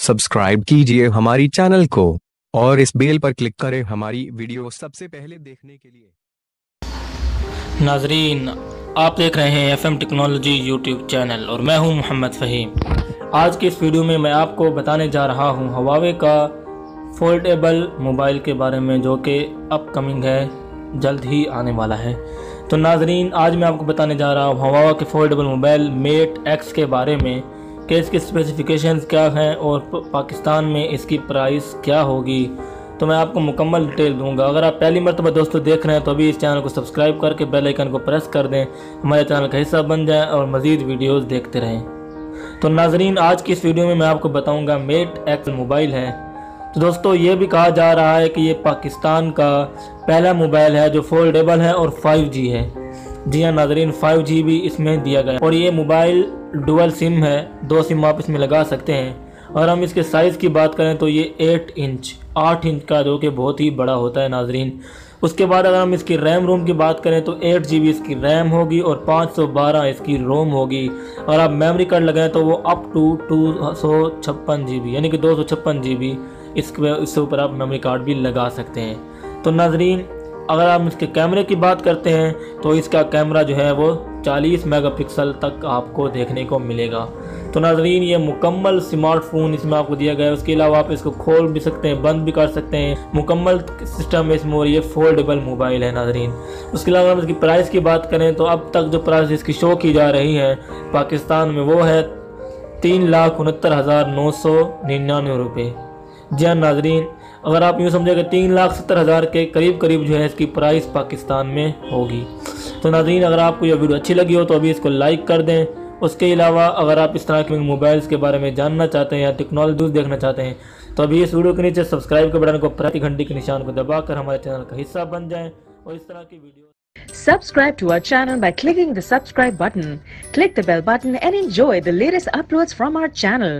Subscribe कीजिए हमारी channel को और इस बेल पर क्लिक करें हमारी वीडियो सबसे पहले देखने के लिए। नाजरीन, आप देख रहे हैं FM टेक्नोलॉजी यूट्यूब चैनल और मैं हूं मोहम्मद फ़हीम। आज की इस वीडियो में मैं आपको बताने जा रहा हूं हवावे का फोल्डेबल मोबाइल के बारे में, जो कि अपकमिंग है, जल्द ही आने वाला है। तो नाजरीन, आज मैं आपको बताने जा रहा हूं हवावे के फोल्डेबल मोबाइल मेट X के बारे में कि इसकी स्पेसिफिकेशंस क्या हैं और पाकिस्तान में इसकी प्राइस क्या होगी। तो मैं आपको मुकम्मल डिटेल दूंगा। अगर आप पहली मरतबा दोस्तों देख रहे हैं तो अभी इस चैनल को सब्सक्राइब करके बेल आइकन को प्रेस कर दें, हमारे चैनल का हिस्सा बन जाएं और मज़ीद वीडियोस देखते रहें। तो नाजरीन, आज की इस वीडियो में मैं आपको बताऊंगा मेट X मोबाइल है। तो दोस्तों, ये भी कहा जा रहा है कि ये पाकिस्तान का पहला मोबाइल है जो फोल्डेबल है और 5G है। जी हाँ नाजरीन, 5G भी इसमें दिया गया और ये मोबाइल डुअल सिम है, 2 सिम आप इसमें लगा सकते हैं। और हम इसके साइज़ की बात करें तो ये 8 इंच का, जो कि बहुत ही बड़ा होता है नाजरीन। उसके बाद अगर हम इसकी रैम रोम की बात करें तो 8 GB इसकी रैम होगी और 512 इसकी रोम होगी। और आप मेमोरी कार्ड लगाएं तो वो अप टू 256 GB यानी कि 256 GB इसके ऊपर आप मेमोरी कार्ड भी लगा सकते हैं। तो नाजरीन, अगर हम इसके कैमरे की बात करते हैं तो इसका कैमरा जो है वो 40 मेगापिक्सल तक आपको देखने को मिलेगा। तो नाजरीन, ये मुकम्मल स्मार्टफोन इसमें आपको दिया गया है। उसके अलावा आप इसको खोल भी सकते हैं, बंद भी कर सकते हैं, मुकम्मल सिस्टम है इसमें और ये फोल्डेबल मोबाइल है नाजरीन। उसके अलावा हम इसकी प्राइस की बात करें तो अब तक जो प्राइस इसकी शो की जा रही है पाकिस्तान में वो है 3,69,999 रुपये। जी हाँ नाजरीन, अगर आप यूँ समझे कि 3,70,000 के करीब जो है इसकी प्राइस पाकिस्तान में होगी। तो नाजरीन, अगर आपको यह वीडियो अच्छी लगी हो तो अभी इसको लाइक कर दें। उसके अलावा अगर आप इस तरह के मोबाइल्स के बारे में जानना चाहते हैं या टेक्नोलॉजी देखना चाहते हैं तो अभी इस वीडियो के नीचे सब्सक्राइब के बटन को प्रति घंटे के निशान को दबाकर हमारे चैनल का हिस्सा बन जाएं और इस तरह की video. Subscribe to our channel by clicking the subscribe button. Click the bell button and enjoy the latest uploads from our channel.